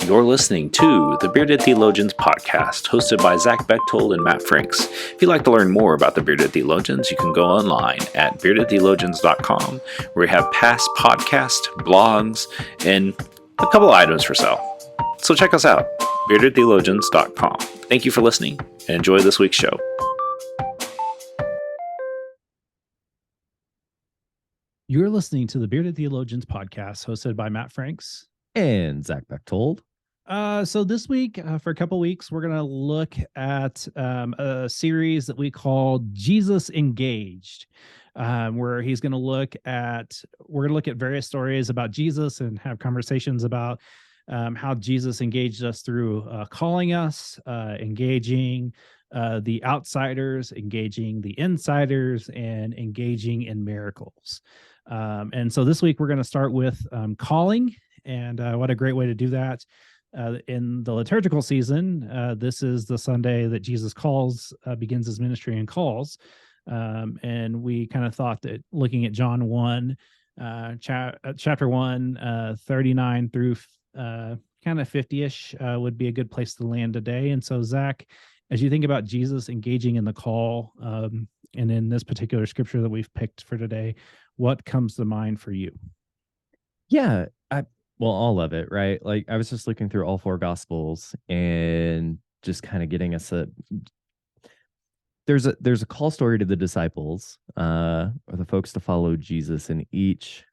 You're listening to the Bearded Theologians podcast, hosted by Zach Bechtold and Matt Franks. If you'd like to learn more about the Bearded Theologians, you can go online at beardedtheologians.com, where we have past podcasts, blogs, and a couple items for sale. So check us out, beardedtheologians.com. Thank you for listening, and enjoy this week's show. You're listening to the Bearded Theologians podcast, hosted by Matt Franks and Zach Bechtold. So this week, for a couple weeks, we're going to look at a series that we call Jesus Engaged, where we're going to look at various stories about Jesus and have conversations about how Jesus engaged us through calling us, engaging the outsiders, engaging the insiders, and engaging in miracles. And so this week we're going to start with calling, and what a great way to do that. In the liturgical season, this is the Sunday that Jesus begins his ministry and calls. And we kind of thought that looking at John 1, chapter 1, 39 through kind of 50-ish would be a good place to land today. And so, Zach, as you think about Jesus engaging in the call, and in this particular scripture that we've picked for today, what comes to mind for you? Yeah, well, all of it, right? Like, I was just looking through all four gospels and just kind of getting us there's a call story to the disciples, or the folks to follow Jesus in each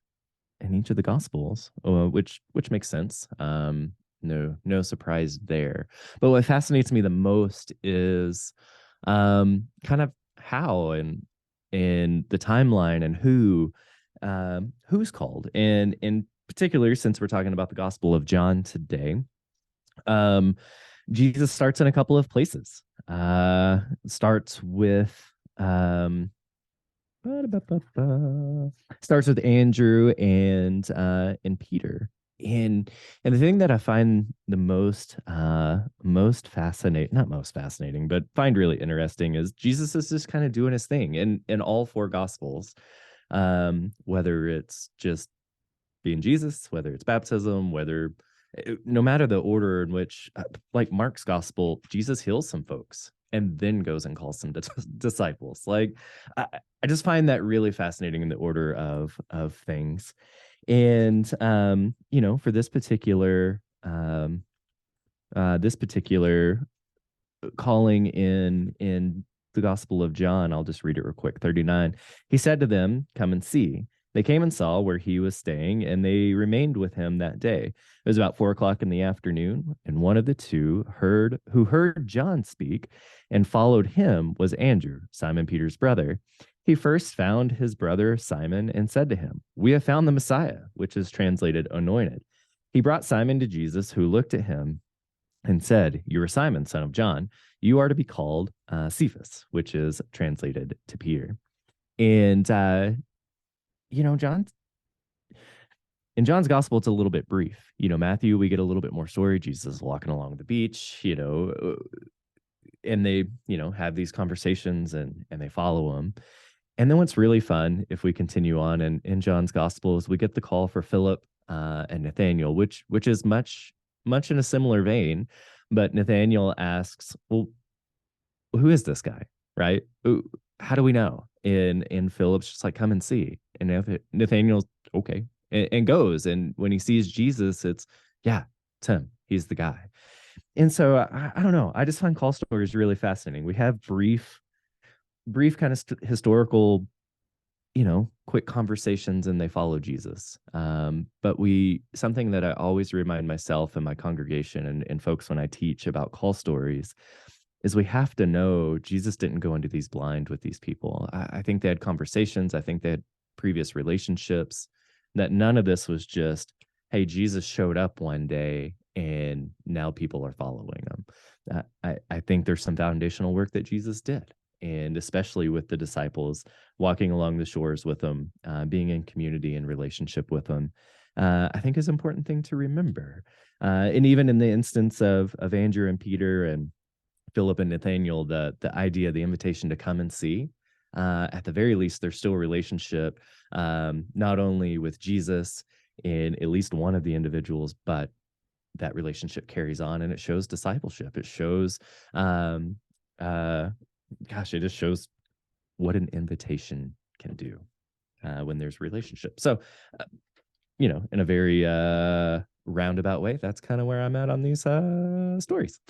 of the gospels, which makes sense. No surprise there. But what fascinates me the most is kind of how and the timeline and who's called, and in particular, since we're talking about the Gospel of John today, Jesus starts in a couple of places. Starts with Andrew and Peter. And the thing that I find the most fascinating, but find really interesting, is Jesus is just kind of doing his thing in all four gospels. Whether it's just being Jesus, whether it's baptism, no matter the order in which, like Mark's gospel, Jesus heals some folks and then goes and calls some disciples. Like, I just find that really fascinating in the order of things. And for this particular calling in the Gospel of John, I'll just read it real quick. 39. He said to them, "Come and see." They came and saw where he was staying, and they remained with him that day. It was about 4:00 in the afternoon, and one of the two who heard John speak and followed him was Andrew, Simon Peter's brother. He first found his brother Simon and said to him, "We have found the Messiah," which is translated anointed. He brought Simon to Jesus, who looked at him and said, "You are Simon, son of John. You are to be called Cephas," which is translated to Peter. And in John's gospel, it's a little bit brief. Matthew, we get a little bit more story. Jesus is walking along the beach, and they, have these conversations and they follow him. And then what's really fun, if we continue on in John's gospel, is we get the call for Philip and Nathaniel, which is much in a similar vein. But Nathaniel asks, "Well, who is this guy?" Right? How do we know? And Philip's just like, "Come and see." And Nathaniel's okay and goes. And when he sees Jesus, it's him. He's the guy. And so I don't know. I just find call stories really fascinating. We have brief kind of historical, quick conversations, and they follow Jesus. But something that I always remind myself and my congregation and folks when I teach about call stories is we have to know Jesus didn't go into these blind with these people. I think they had conversations. I think they had previous relationships, that none of this was just, hey, Jesus showed up one day and now people are following him. I think there's some foundational work that Jesus did, and especially with the disciples, walking along the shores with them, being in community and relationship with them, I think is an important thing to remember. And even in the instance of Andrew and Peter and Philip and Nathaniel, the idea, the invitation to come and see, at the very least, there's still a relationship, not only with Jesus in at least one of the individuals, but that relationship carries on, and it shows discipleship. It shows, um, gosh, it just shows what an invitation can do when there's relationship. So, uh, in a very roundabout way, that's kind of where I'm at on these stories.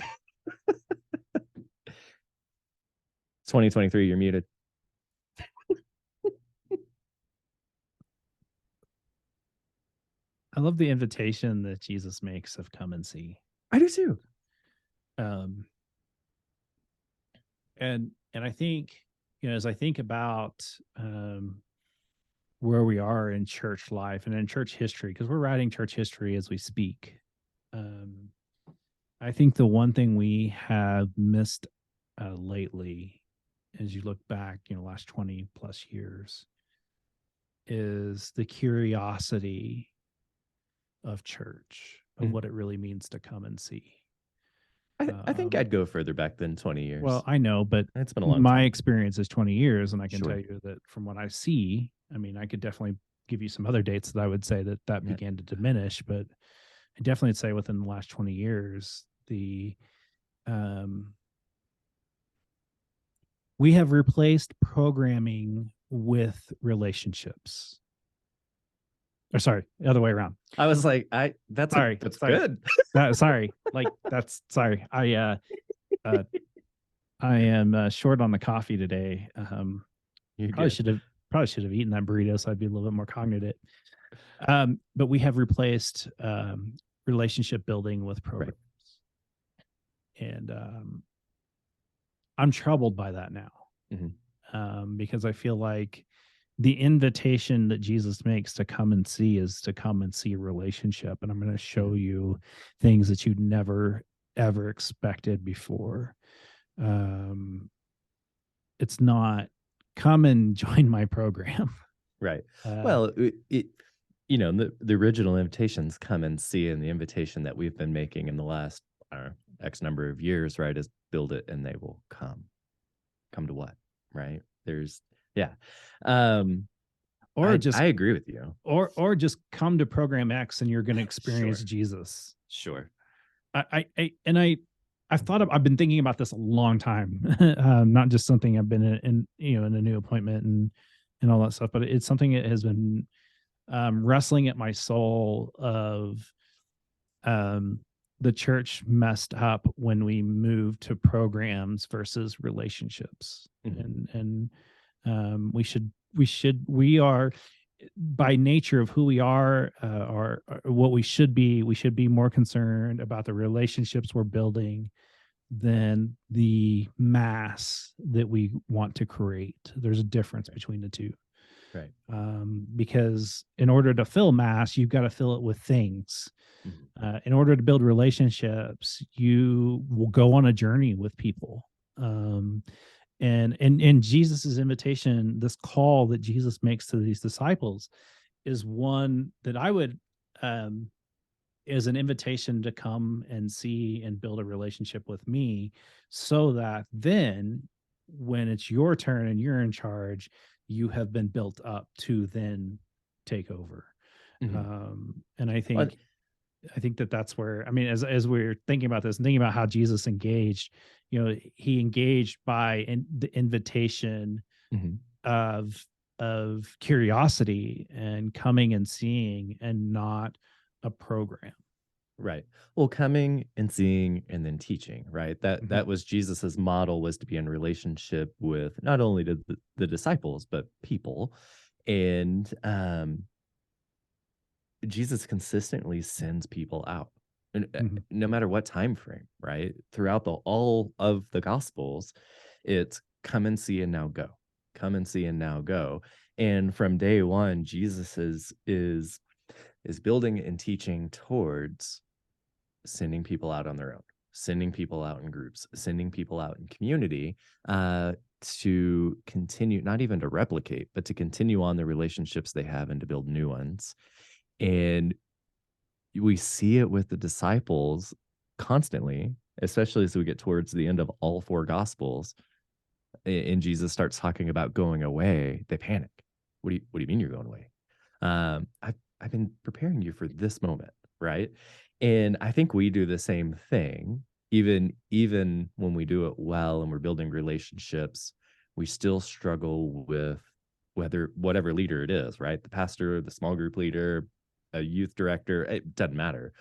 2023, you're muted. I love the invitation that Jesus makes of come and see. I do too. Um, and I think, as I think about where we are in church life and in church history, because we're writing church history as we speak. I think the one thing we have missed lately, as you look back, last 20 plus years, is the curiosity of church, of what it really means to come and see. I think I'd go further back than 20 years. Well, I know, but it's been a long my time. experience is 20 years, and I can Sure. tell you that from what I see, I mean, I could definitely give you some other dates that I would say that Yeah. began to diminish, but I definitely would say within the last 20 years, we have replaced programming with relationships. Or sorry, the other way around. I was like, that's Sorry, that's sorry. good. Sorry, like that's sorry. I am short on the coffee today. You're Probably good. should have eaten that burrito, so I'd be a little bit more cognitive. But we have replaced relationship building with programs, and I'm troubled by that now, because I feel like the invitation that Jesus makes to come and see is to come and see a relationship, and I'm going to show you things that you'd never ever expected before. It's not come and join my program. Right. Well, the original invitations come and see, and the invitation that we've been making in the last X number of years, right, is build it and they will come. Come to what? Right. There's or I agree with you. Or just come to program X and you're going to experience Jesus. Sure. I've been thinking about this a long time. Not just something I've been in a new appointment and all that stuff, but it's something that has been wrestling at my soul of the church messed up when we moved to programs versus relationships. And we are, by nature of who we are, or what we should be more concerned about the relationships we're building than the mass that we want to create. There's a difference between the two. Right. Because in order to fill mass, you've got to fill it with things. In order to build relationships, you will go on a journey with people. And Jesus's invitation, this call that Jesus makes to these disciples, is one that I would is an invitation to come and see and build a relationship with me, so that then when it's your turn and you're in charge, you have been built up to then take over. And I think that's where, I mean, as we're thinking about this and thinking about how Jesus engaged, he engaged by the invitation of curiosity and coming and seeing, and not a program. Right. Well, coming and seeing and then teaching, right? That was Jesus's model, was to be in relationship with not only the disciples, but people. And Jesus consistently sends people out, no matter what time frame, right? Throughout all of the Gospels, it's come and see and now go. Come and see and now go. And from day one, Jesus is building and teaching towards sending people out on their own, sending people out in groups, sending people out in community, to continue, not even to replicate, but to continue on the relationships they have and to build new ones. And we see it with the disciples constantly, especially as we get towards the end of all four Gospels, and Jesus starts talking about going away. They panic. What do you mean you're going away? I've been preparing you for this moment, right? And I think we do the same thing, even when we do it well and we're building relationships, we still struggle with whatever leader it is, right? The pastor, the small group leader, a youth director, it doesn't matter.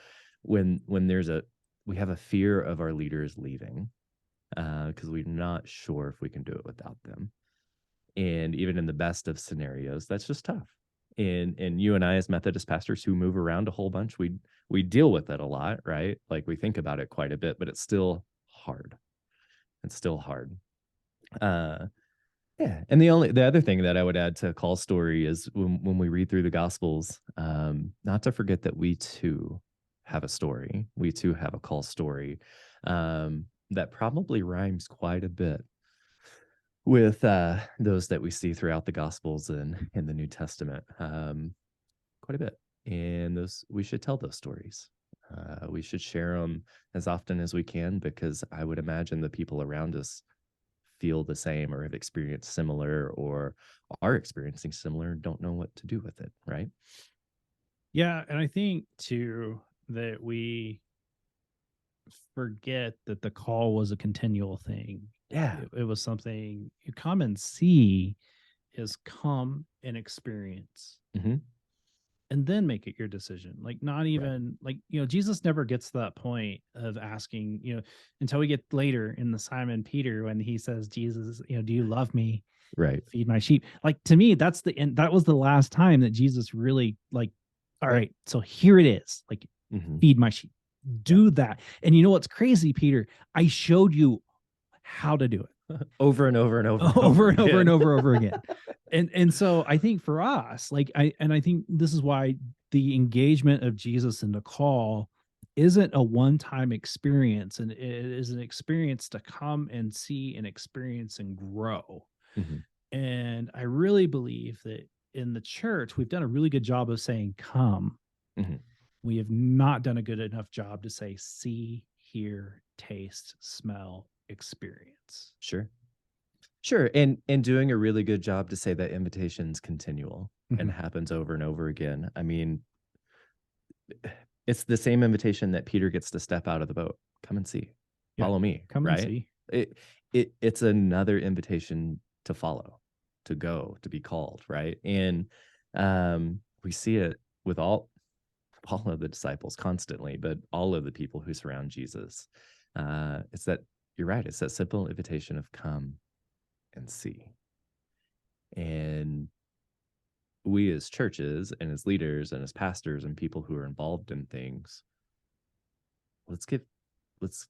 When we have a fear of our leaders leaving, because we're not sure if we can do it without them. And even in the best of scenarios, that's just tough. And you and I, as Methodist pastors who move around a whole bunch, we deal with it a lot, right? Like we think about it quite a bit, but it's still hard. It's still hard. Yeah. And the other thing that I would add to Call's story is when we read through the Gospels, not to forget that we too have a story. We too have a Call story that probably rhymes quite a bit with those that we see throughout the Gospels and in the New Testament, quite a bit. And we should tell those stories. We should share them as often as we can, because I would imagine the people around us feel the same or have experienced similar or are experiencing similar and don't know what to do with it, right? Yeah, and I think too that we forget that the call was a continual thing. Yeah. It was something you come and see is come and experience. Mm-hmm. And then make it your decision. Like not even like, Jesus never gets to that point of asking, until we get later in the Simon Peter, when he says, Jesus, do you love me? Right. Feed my sheep. Like to me, that's the end. That was the last time that Jesus really like, all right, so here it is. Like, feed my sheep. Do that. And you know what's crazy, Peter? I showed you how to do it over and over and over and over again. And so I think for us, I think this is why the engagement of Jesus in the call isn't a one-time experience, and it is an experience to come and see and experience and grow. And I really believe that in the church, we've done a really good job of saying, come. We have not done a good enough job to say, see, hear, taste, smell, experience. Sure. And doing a really good job to say that invitation's continual and happens over and over again. I mean, it's the same invitation that Peter gets to step out of the boat. Come and see. Follow me. Come right? and see. It's another invitation to follow, to go, to be called, right? And we see it with all of the disciples constantly, but all of the people who surround Jesus. It's that, you're right, it's that simple invitation of come and see. And we as churches and as leaders and as pastors and people who are involved in things, let's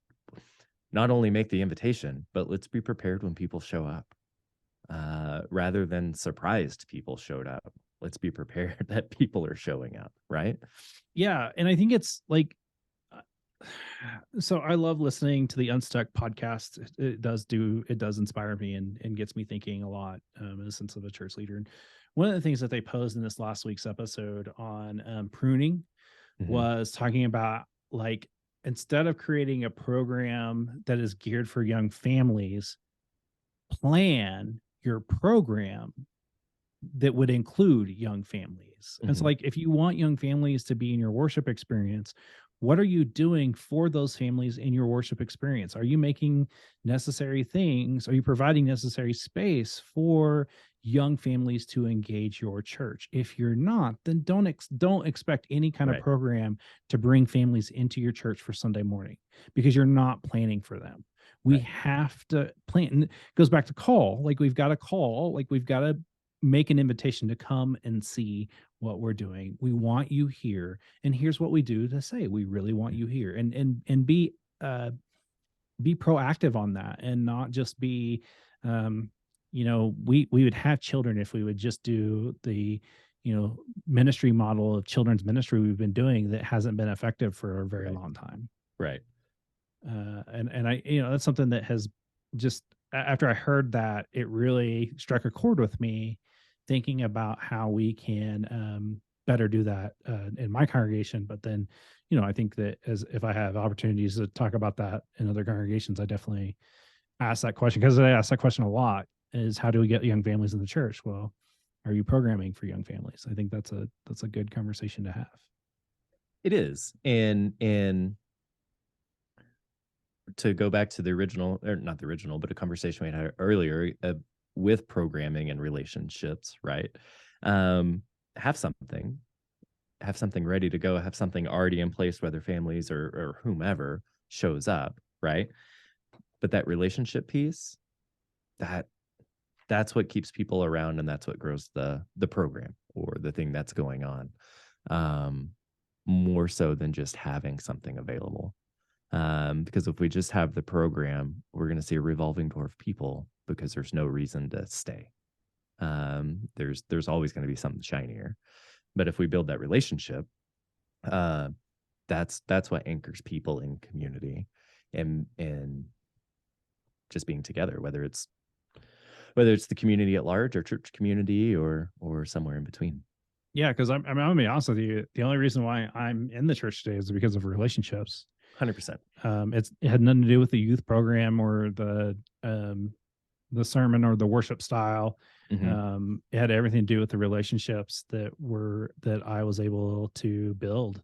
not only make the invitation, but let's be prepared when people show up. Rather than surprised people showed up, let's be prepared that people are showing up, right? Yeah. And I think it's like, so I love listening to the Unstuck podcast. It does inspire me and gets me thinking a lot, in the sense of a church leader. And one of the things that they posed in this last week's episode on pruning was talking about, like, instead of creating a program that is geared for young families, plan your program that would include young families. And so, like, if you want young families to be in your worship experience, what are you doing for those families in your worship experience? Are you making necessary things? Are you providing necessary space for young families to engage your church? If you're not, then don't expect any kind of program to bring families into your church for Sunday morning, because you're not planning for them. We have to plan. And it goes back to call. Like, we've got to call. Like, we've got to make an invitation to come and see what we're doing. We want you here, and here's what we do to say we really want you here, and be proactive on that, and not just be we would have children if we would just do the ministry model of children's ministry we've been doing that hasn't been effective for a very long time. And I, that's something that has just, after I heard that, it really struck a chord with me, thinking about how we can better do that in my congregation. But then, I think that if I have opportunities to talk about that in other congregations, I definitely ask that question, because I ask that question a lot, is how do we get young families in the church? Well, are you programming for young families? I think that's a good conversation to have. It is. And to go back to the original, or not the original, but a conversation we had earlier with programming and relationships, right? Have something ready to go, have something already in place, whether families or whomever shows up, right? But that relationship piece, that's what keeps people around, and that's what grows the program or the thing that's going on, more so than just having something available. Because if we just have the program, we're going to see a revolving door of people because there's no reason to stay. There's always going to be something shinier. But if we build that relationship, that's what anchors people in community and just being together, whether it's the community at large or church community or somewhere in between. Yeah, because I'm gonna be honest with you. The only reason why I'm in the church today is because of relationships. 100%. It had nothing to do with the youth program or the sermon or the worship style. Mm-hmm. It had everything to do with the relationships that I was able to build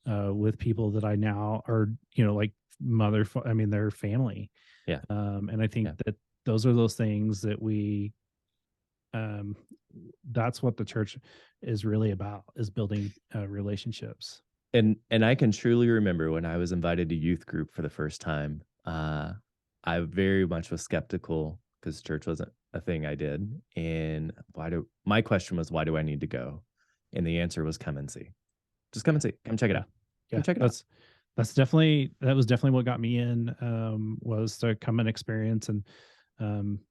with people that I now are, like their family. Yeah. And I think that those are those things that that's what the church is really about, is building relationships. And I can truly remember when I was invited to youth group for the first time, I very much was skeptical because church wasn't a thing I did. And my question was, why do I need to go? And the answer was, come and see. Just come and see. Come check it out. Yeah, come check it out. That was definitely what got me in, was to come and experience. And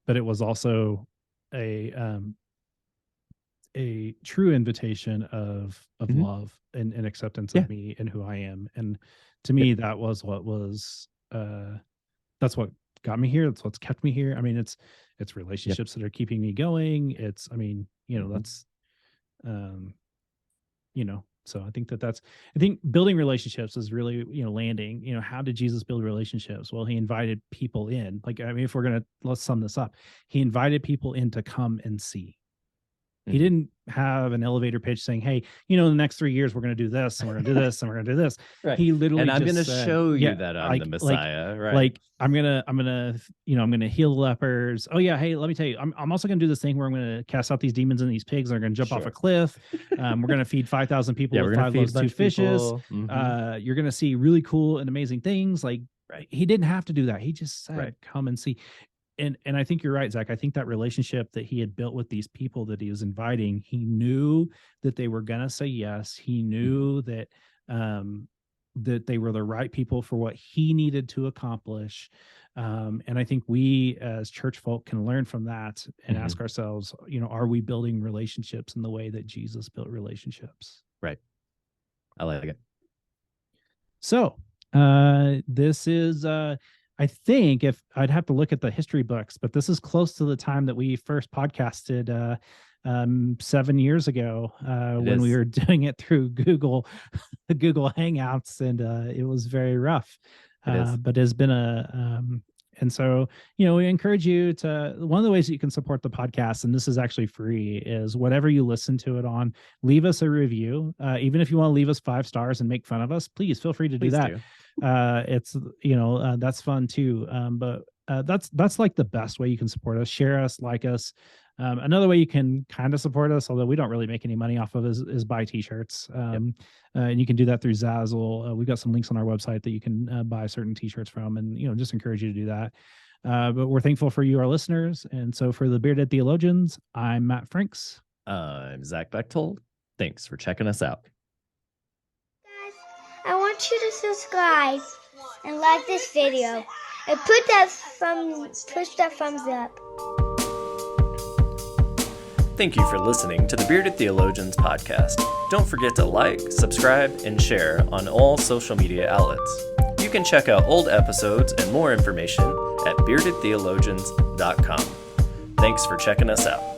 but it was also a true invitation of Mm-hmm. love and acceptance of me and who I am. And to me, that was that's what got me here. That's what's kept me here. I mean, it's relationships that are keeping me going. It's, Mm-hmm. that's, so I think I think building relationships is really, landing, how did Jesus build relationships? Well, he invited people in. Like, if let's sum this up, he invited people in to come and see. He didn't have an elevator pitch saying, hey, in the next 3 years, we're going to do this and we're going to do this and we're going to do this. Right. He literally and I'm going to show you that I'm the Messiah, right? Like, I'm going to heal lepers. Oh yeah. Hey, let me tell you, I'm also going to do this thing where I'm going to cast out these demons and these pigs. They're going to jump off a cliff. We're going to feed 5,000 people with 5 loaves, 2 fishes. Mm-hmm. You're going to see really cool and amazing things. Like, he didn't have to do that. He just said, come and see. And I think you're right, Zach. I think that relationship that he had built with these people that he was inviting, he knew that they were gonna say yes. He knew that that they were the right people for what he needed to accomplish. And I think we as church folk can learn from that and ask ourselves, are we building relationships in the way that Jesus built relationships? Right. I like it. So this is I think, if I'd have to look at the history books, but this is close to the time that we first podcasted 7 years ago when we were doing it through Google Hangouts, and it was very rough. But it's been and so, we encourage you to, one of the ways that you can support the podcast, and this is actually free, is whatever you listen to it on, leave us a review. Even if you want to leave us 5 stars and make fun of us, please feel free to do that. It's, that's fun too. But that's like the best way you can support us. Share us, like us. Another way you can kind of support us, although we don't really make any money off of, is buy t-shirts. And you can do that through Zazzle. We've got some links on our website that you can buy certain t-shirts from, and, just encourage you to do that. But we're thankful for you, our listeners. And so for the Bearded Theologians, I'm Matt Franks. I'm Zach Bechtold. Thanks for checking us out. Guys, I want you to subscribe and like this video and push that thumbs up. Thank you for listening to the Bearded Theologians podcast. Don't forget to like, subscribe, and share on all social media outlets. You can check out old episodes and more information at beardedtheologians.com. Thanks for checking us out.